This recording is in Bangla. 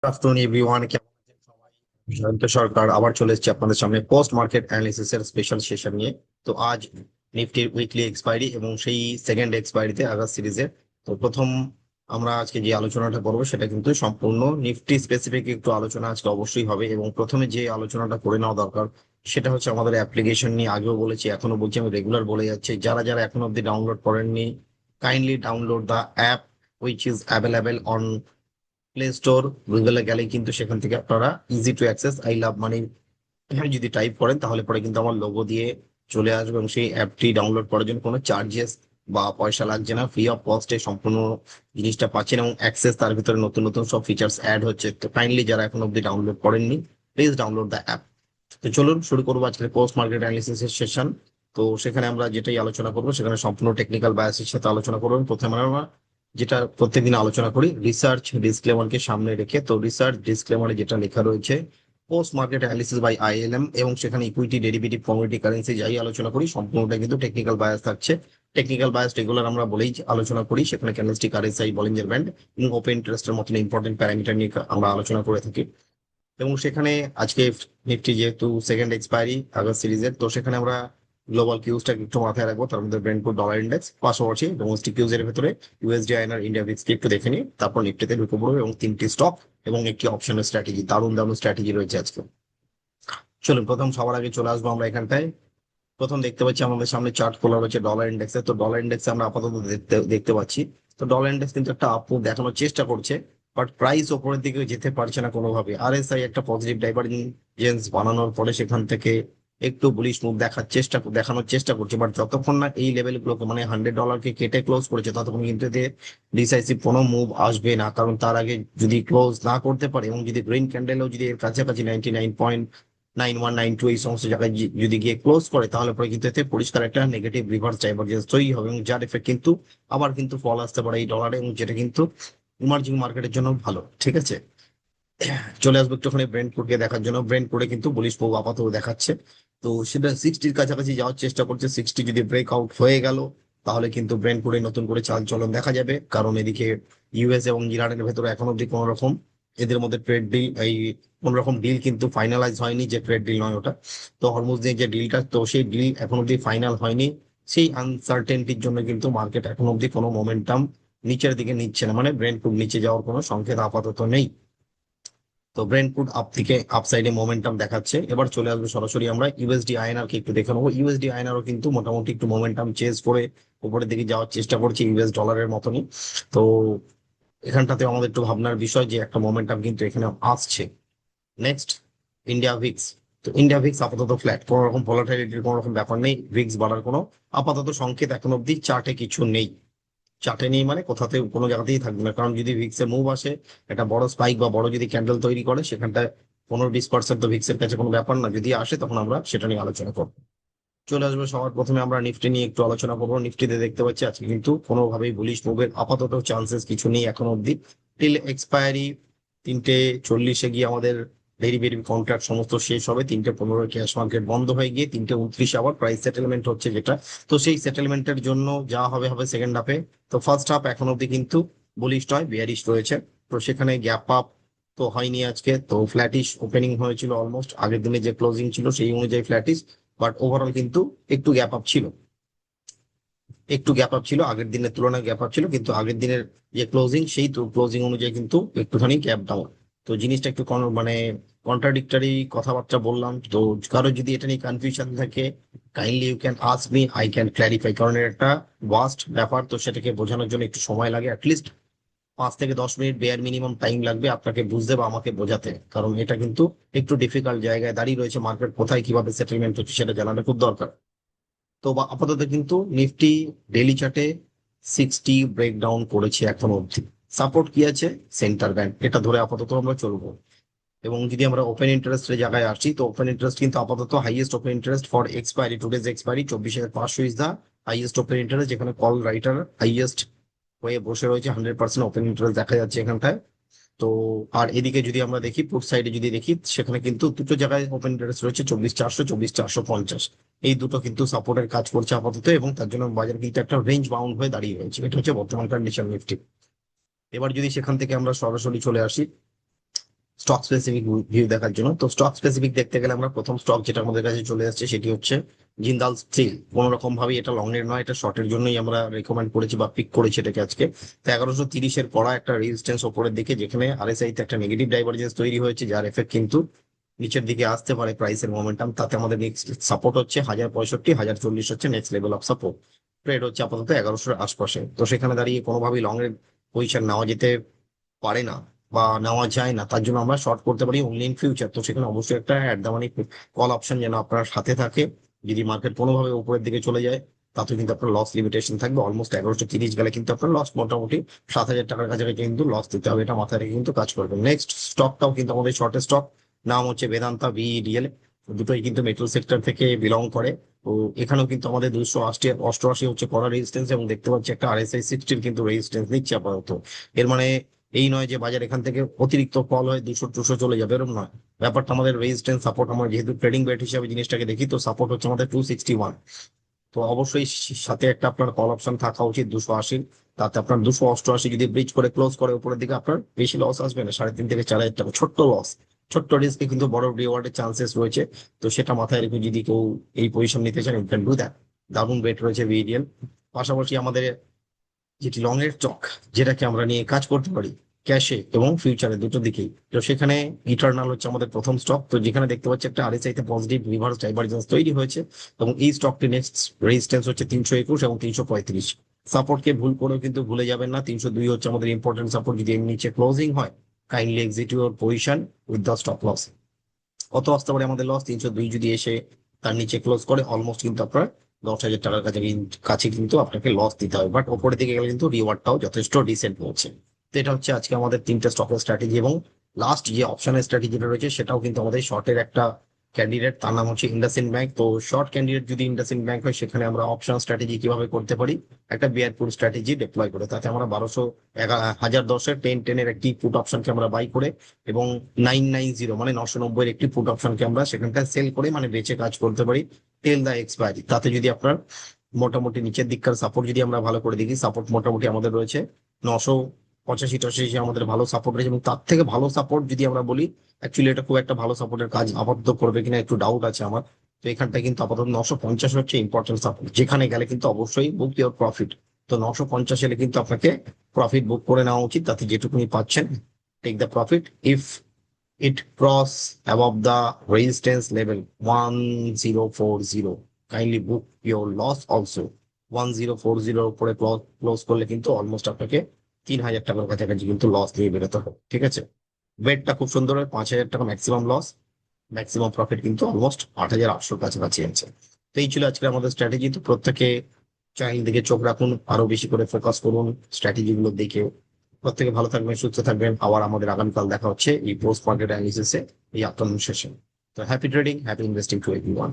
আফটারনুন এভরিওয়ান, কেমন আছেন সবাই? জয়ন্ত সরকার আবার চলে এসেছে আপনাদের সামনে পোস্ট মার্কেট অ্যানালিসিস এর স্পেশাল সেশন নিয়ে। তো আজ নিফটির উইকলি এক্সপায়ারি এবং সেই সেকেন্ড এক্সপায়ারিতে আগস্ট সিরিজের। তো প্রথম আমরা আজকে যে আলোচনাটা করবো সেটা কিন্তু সম্পূর্ণ নিফটি স্পেসিফিক একটু আলোচনা আজকে অবশ্যই হবে, এবং প্রথমে যে আলোচনাটা করে নেওয়া দরকার সেটা হচ্ছে আমাদের অ্যাপ্লিকেশন নিয়ে। আগেও বলেছি, এখনো বলছি, আমি রেগুলার বলে যাচ্ছি, যারা যারা এখনো অব্দি ডাউনলোড করেননি, kindly download the app which is available on Play Store. গুগলে গেলে কিন্তু সেখান থেকে আপনারা easy to access I love money যদি টাইপ করেন তাহলে পরে কিন্তু আমার লোগো দিয়ে চলে আসবে, এবং সেই অ্যাপটি ডাউনলোড করার জন্য কোনো চার্জেস বা পয়সা লাগছে না, ফ্রি অফ কস্টে সম্পূর্ণ জিনিসটা পাচ্ছেন, এবং অ্যাক্সেস তার ভিতরে নতুন নতুন সব ফিচার্স অ্যাড হচ্ছে। তো কাইন্ডলি যারা এখন অব্দি ডাউনলোড করেননি, প্লিজ ডাউনলোড দ্য অ্যাপ। তো চলুন শুরু করবো আজকের পোস্ট মার্কেট অ্যানালিসিস এর সেশন। তো সেখানে আমরা যেটাই আলোচনা করবো সেখানে সম্পূর্ণ টেকনিক্যাল বায়াসের সাথে আলোচনা করবো। প্রথমে আমরা যেটা প্রত্যেকদিন আলোচনা করি, রিসার্চ ডিসক্লেমারকে সামনে রেখে। তো রিসার্চ ডিসক্লেমারে যেটা লেখা রয়েছে, পোস্ট মার্কেট অ্যানালিসিস বাই আইএলএম, এবং সেখানে ইকুইটি, ডেরিভেটিভ, কমোডিটি, কারেন্সি যাই আলোচনা করি সম্পূর্ণটা কিন্তু টেকনিক্যাল বায়াস থাকছে। টেকনিক্যাল বায়াস রেগুলার আমরা বলেই আলোচনা করি, সেখানে ক্যান্ডেলস্টিক, আরএসআই, বলিঞ্জার ব্যান্ড এবং ওপেন ইন্টারেস্টের মতন ইম্পর্টেন্ট প্যারামিটার নিয়ে আমরা আলোচনা করে থাকি। এবং সেখানে আজকে নিফটি যেহেতু সেকেন্ড এক্সপায়ারি আগস্ট সিরিজের, তো সেখানে আমরা গ্লোবাল কিউজটা একটু মাথায় রাখবো, তার মধ্যে ব্রেন্টফুড ডলার ইন্ডেক্স, পাশাপাশি ডোমেস্টিক কিউজের ভেতরে ইউএসডি আইএনআর ইন্ডিয়া ভিক্সকে একটু দেখে নিই, তারপর নিফটিতে ঢুকে পড়বো, এবং তিনটি স্টক এবং একটি অপশনের স্ট্র্যাটেজি, দারুণ দারুণ স্ট্র্যাটেজি রয়েছে আজকে। চলুন প্রথম সবার আগে চলে আসবো আমরা এখানটায়। প্রথম দেখতে পাচ্ছি আমাদের সামনে চার্ট খোলা রয়েছে ডলার ইন্ডেক্সে। তো ডলার ইন্ডেক্সে আমরা আপাতত দেখতে দেখতে পাচ্ছি, তো ডলার ইন্ডেক্স কিন্তু একটা আপ মুভ দেখানোর চেষ্টা করছে, বাট প্রাইস ওপরের দিকে যেতে পারছে না কোনোভাবে। আরএসআই একটা পজিটিভ ডাইভারজেন্স বানানোর পরে সেখান থেকে একটু বুলিশ মুভ দেখানোর চেষ্টা করছে, বাট যতক্ষণ না এই লেভেল গুলোকে মানে $100 কেটে ক্লোজ করেছে ততক্ষণ কিন্তু এতে ডিসাইসিভ কোনো মুভ আসবে না। কারণ তার আগে যদি ক্লোজ না করতে পারে, এবং যদি গ্রিন ক্যান্ডেলও যদি এর কাছাকাছি 99.9192 এই সমস্ত জায়গায় যদি গিয়ে ক্লোজ করে, তাহলে পরে কিন্তু এতে পরিষ্কার একটা নেগেটিভ রিভার্স ডাইভারজেন্স তৈরি হবে, এবং যার এফেক্ট কিন্তু আবার কিন্তু ফল আসতে পারে এই ডলারে, এবং যেটা কিন্তু ইমার্জিং মার্কেটের জন্য ভালো। ঠিক আছে, চলে আসবো একটুখানি ব্রেন্ট কোডকে দেখার জন্য। ব্রেন্ট কোডে কিন্তু বুলিশ মুভ আপাতত দেখাচ্ছে, তো সেটা 60-র কাছাকাছি যাওয়ার চেষ্টা করছে। 60 যদি ব্রেক আউট হয়ে গেল তাহলে কিন্তু ব্রেন্ট কোডে নতুন করে চাল চলন দেখা যাবে, কারণ এদিকে ইউএস এবং ইরানের ভেতরে এখন অব্দি কোনো রকম এদের মধ্যে ট্রেড ডিল, এই কোন রকম ডিল কিন্তু ফাইনালাইজ হয়নি, যে ট্রেড ডিল নয় ওটা। তো হরমুজ দিয়ে যে ডিলটা, তো সেই ডিল এখন অব্দি ফাইনাল হয়নি। সেই আনসার্টেনটির জন্য কিন্তু মার্কেট এখন অব্দি কোনো মোমেন্টাম নিচের দিকে নিচ্ছে না, মানে ব্রেন্ট কোড নিচে যাওয়ার কোনো সংকেত আপাতত নেই। তো ব্রেন্টফুড আপ থেকে আপসাইডে মোমেন্টাম দেখাচ্ছে। এবার চলে আসবে সরাসরি আমরা ইউএসডি আইএনআর কে একটু দেখে নেবো। ইউএসডি আইএনআরও কিন্তু মোটামুটি একটু মোমেন্টাম চেঞ্জ করে উপরের দিকে যাওয়ার চেষ্টা করছে ইউএস ডলারের মতনই। তো এখানটাতে আমাদের একটু ভাবনার বিষয় যে একটা মোমেন্টাম কিন্তু এখানে আসছে। Next, India Vicks. তো ইন্ডিয়া ভিক্স আপাতত ফ্ল্যাট, কোনো রকম ভলাটাইলিটির কোনো রকম ব্যাপার নেই, ভিক্স বাড়ার কোনো আপাতত সংকেত এখন অব্দি চার্টে কিছু নেই। চার্টে নেই মানে কোথাতে কোনো জায়গাতেই থাকবে না, কারণ যদি ভিক্স এর মুভ আসে, একটা বড় স্পাইক বা বড় যদি ক্যান্ডেল তৈরি করে, সেখানটায় 15-20% তো ভিক্স এর কাছে কোনো ব্যাপার না। যদি আসে তখন আমরা সেটা নিয়ে আলোচনা করবো। চলে আসবে সবার প্রথমে আমরা নিফটি নিয়ে একটু আলোচনা করবো। নিফটিতে দেখতে পাচ্ছি আজকে কিন্তু কোনোভাবেই বুলিশ মুভের আপাতত চান্সেস কিছু নেই এখন অব্দি, টিল এক্সপায়ারি। 3:40 গিয়ে আমাদের ডেরিভেটিভ কন্ট্রাক্ট সমস্ত শেষ হবে। 3:15 ক্যাশ মার্কেট বন্ধ হয়ে গিয়ে 3:29 আবার প্রাইস সেটেলমেন্ট হচ্ছে যেটা। তো সেই সেটেলমেন্টের জন্য যা হবে হবে সেকেন্ড হাফে। তো ফার্স্ট হাফ এখন অব্দি কিন্তু বুলিশ নয়, বিয়ারিশ রয়েছে। তো সেখানে গ্যাপ আপ তো হয়নি আজকে, তো ফ্ল্যাটিশ ওপেনিং হয়েছিল, অলমোস্ট আগের দিনে যে ক্লোজিং ছিল সেই অনুযায়ী ফ্ল্যাটিশ, বাট ওভারঅল কিন্তু একটু গ্যাপ আপ ছিল। আগের দিনের তুলনায় গ্যাপ আপ ছিল, কিন্তু আগের দিনের যে ক্লোজিং সেই ক্লোজিং অনুযায়ী কিন্তু একটুখানি গ্যাপ ডাউন। তো জিনিসটা একটু মানে কন্ট্রাডিক্টরি কথাবার্তা বললাম। তো কারো যদি এটা নিয়ে কনফিউশন থাকে, kindly you can ask me, I can clarify, কারণ এর একটা ভাস্ট ব্যাপার, তো সেটাকে বোঝানোর জন্য একটু সময় লাগে। অ্যাটলিস্ট 5 থেকে 10 মিনিট বেয়ার মিনিমাম টাইম লাগবে আপনাকে বুঝতে বা আমাকে বোঝাতে, কারণ এটা কিন্তু একটু ডিফিকাল্ট জায়গায় দাঁড়িয়ে রয়েছে। মার্কেট কোথায় কিভাবে সেটেলমেন্ট হচ্ছে সেটা জানাটা খুব দরকার। তো আপাতত কিন্তু নিফটি ডেইলি চার্টে 60 ব্রেকডাউন করেছে এখন অবধি। সাপোর্ট কি আছে? সেন্টার ব্যান্ড, এটা ধরে আপাতত আমরা চলবো। এবং যদি আমরা ওপেন ইন্টারেস্টের জায়গায় আসি, তো ওপেন ইন্টারেস্ট কিন্তু আপাতত highest open interest for expiry, today's expiry 24,500 is the highest open interest, যেখানে কল রাইটার হাইয়েস্ট হয়ে বসে রয়েছে। 100% ওপেন ইন্টারেস্ট দেখা যাচ্ছে এখানটায়। তো আর এদিকে যদি আমরা দেখি পুট সাইডে যদি দেখি, সেখানে কিন্তু দুটো জায়গায় ওপেন ইন্টারেস্ট রয়েছে, 24,400, 24,450। এই দুটো কিন্তু সাপোর্টের কাজ করছে আপাতত, এবং তার জন্য বাজার কিন্তু একটা রেঞ্জ বাউন্ড হয়ে দাঁড়িয়ে রয়েছে। এটা হচ্ছে বর্তমান কন্ডিশন নিফটি। এবার যদি সেখান থেকে আমরা সরাসরি চলে আসি স্টক স্পেসিফিক ভিউ দেখার জন্য। তো স্টক স্পেসিফিক দেখতে গেলে আমরা প্রথম স্টক যেটা আমাদের কাছে চলে আসছে সেটি হচ্ছে জিন্দাল স্টিল। কোনো রকম ভাবে এটা লং এর নয়, এটা শর্টের জন্যই আমরা রেকমেন্ড করেছি বা পিক করেছি এটাকে আজকে। তো 1130-এর পড়া একটা রেজিস্ট্যান্স ওপরের দিকে, যেখানে আরএসআই তে একটা নেগেটিভ ডাইভারজেন্স তৈরি হয়েছে, যার এফেক্ট কিন্তু নিচের দিকে আসতে পারে প্রাইসের মোমেন্টাম। তাতে আমাদের নেক্সট সাপোর্ট হচ্ছে 1065, 1040 হচ্ছে next level of support. Trade হচ্ছে আপাতত 1100-এর আশপাশে। তো সেখানে দাঁড়িয়ে কোনোভাবেই লং এর পজিশন নেওয়া যেতে পারে না বা নেওয়া যায় না, তার জন্য আমরা শর্ট করতে পারি অনলি ইন ফিউচার। তো সেখানে অবশ্যই একটা at the money call option যেন আপনার সাথে থাকে। যদি মার্কেট কোনোভাবে উপরের দিকে চলে যায় তাতে কিন্তু আপনার লস লিমিটেশন থাকবে। অলমোস্ট 1130 গেলে কিন্তু আপনার লস মোটামুটি 7,000 টাকার কাছাকাছি কিন্তু লস দিতে হবে, এটা মাথায় রেখে কিন্তু কাজ করবেন। নেক্সট স্টকটাও কিন্তু আমাদের শর্টের স্টক, নাম হচ্ছে বেদান্তা বিইডিএল। দুটোই কিন্তু মেটাল সেক্টর থেকে বিলং করে। তো এখানেও কিন্তু আমাদের 288 হচ্ছে কড়া রেজিস্ট্যান্স, এবং দেখতে পাচ্ছি একটা আরএসআই 60 কিন্তু রেজিস্ট্যান্স নিচ্ছে আপাতত। এর মানে এই নয় যে বাজার এখান থেকে অতিরিক্ত ফল হয় 200-200 চলে যাবে, এরকম নয় ব্যাপারটা। আমাদের রেজিস্ট্যান্স সাপোর্ট, আমরা যেহেতু ট্রেডিং বেট হিসাবে জিনিসটাকে দেখি, তো সাপোর্ট হচ্ছে আমাদের 261। তো অবশ্যই সাথে একটা আপনার কল অপশন থাকা উচিত 280। তাতে আপনার 288 যদি ব্রিজ করে ক্লোজ করে উপরের দিকে, আপনার বেশি লস আসবে না, 3,500 থেকে 4,000 টাকা ছোট্ট লস। ছোট্ট রিস্কে কিন্তু বড় রিওয়ার্ডের চান্সেস রয়েছে। তো সেটা মাথায় রেখে যদি কেউ এই পজিশন নিতে চান, ইউ ক্যান ডু দ্যাট। দারুণ বেট রয়েছে বিডিএল। পাশাপাশি আমাদের যেটি লং এর চক, যেটাকে আমরা নিয়ে কাজ করতে পারি ক্যাশে এবং ফিউচারে দুটো দিকেই। তো সেখানে ইটার্নাল হচ্ছে আমাদের প্রথম স্টক। তো যেখানে দেখতে পাচ্ছি একটা আরএসআই তে পজিটিভ রিভার্স ডাইভারজেন্স তৈরি হয়েছে, এবং এই স্টকটি নেক্সট রেজিস্ট্যান্স হচ্ছে 321 এবং 335। সাপোর্টকে ভুল করেও কিন্তু ভুলে যাবেন না, 302 হচ্ছে আমাদের ইম্পর্টেন্ট সাপোর্ট। যদি এর নিচে ক্লোজিং হয়, kindly exit your position with the stop loss. কত আসতে পারে আমাদের লস? 302 যদি এসে তার নিচে ক্লোজ করে, অলমোস্ট কিন্তু আপনার 10,000 টাকার কাছে কাছে কিন্তু আপনাকে লস দিতে হবে। বাট ওপরের দিকে গেলে কিন্তু রিওয়ার্ডটাও যথেষ্ট ডিসেন্ট হচ্ছে। তো এটা হচ্ছে আজকে আমাদের তিনটে স্টকের স্ট্র্যাটেজি। এবং লাস্ট যে অপশনের স্ট্র্যাটেজিটা রয়েছে সেটাও কিন্তু আমাদের শর্টের একটা ক্যান্ডিডেট, তার নাম হচ্ছে ইন্ডাসইন্ড ব্যাংক। তো শর্ট ক্যান্ডিডেট যদি ইন্ডাসইন্ড ব্যাংক হয়, সেখানে আমরা অপশন স্ট্র্যাটেজি কিভাবে করতে পারি, একটা বিয়ারপুল স্ট্র্যাটেজি ডিপ্লয় করে, তাতে আমরা 1010-এর 10-10-এর একটি পুট অপশনকে আমরা বাই করে, এবং 990 মানে 990-এর একটি পুট অপশনকে আমরা সেখানকার সেল করে, মানে বেচে কাজ করতে পারি টেল দা এক্সপায়ারি। তাতে যদি আপনার মোটামুটি নিচের দিককার সাপোর্ট যদি আমরা ভালো করে দেখি, সাপোর্ট মোটামুটি আমাদের রয়েছে 985-88 আমাদের ভালো সাপোর্ট রয়েছে। এবং তার থেকে ভালো সাপোর্ট যদি আমরা বলি, অ্যাকচুয়ালি এটা খুব একটা ভালো সাপোর্টের কাজ আপাতত করবে কিনা একটু ডাউট আছে আমার। তো এখানটা কিন্তু আপাতত 950 হচ্ছে ইম্পর্টেন্ট সাপোর্ট, যেখানে গেলে কিন্তু অবশ্যই বুক ইউর প্রফিট। তো 950 এলে কিন্তু আপনাকে প্রফিট বুক করে নেওয়া উচিত, তাতে যেটুকুনি পাচ্ছেন take the profit. If it cross above the resistance level 1040, kindly book your loss also। 1040 উপরে ক্লোজ করলে কিন্তু অলমোস্ট আপনাকে 3,000 টাকার কাছাকাছি কিন্তু লস দিয়ে বেরোতে হবে, ঠিক আছে। বেটটা খুব সুন্দর হয়, 5,000 টাকা ম্যাক্সিমাম লস, ম্যাক্সিমাম প্রফিট কিন্তু অলমোস্ট 8,800 কাছাকাছি আছে। তো এই ছিল আজকে আমাদের স্ট্র্যাটেজি। তো প্রত্যেকে চ্যানেল দিকে চোখ রাখুন, আরো বেশি করে ফোকাস করুন স্ট্র্যাটেজি গুলো দেখে। প্রত্যেকে ভালো থাকবেন, সুস্থ থাকবেন। আবার আমাদের আগামীকাল দেখা হচ্ছে এই পোস্ট মার্কেট অ্যানালিসিসে, এই আফটারনুন সেশন। তো happy trading, happy investing to everyone.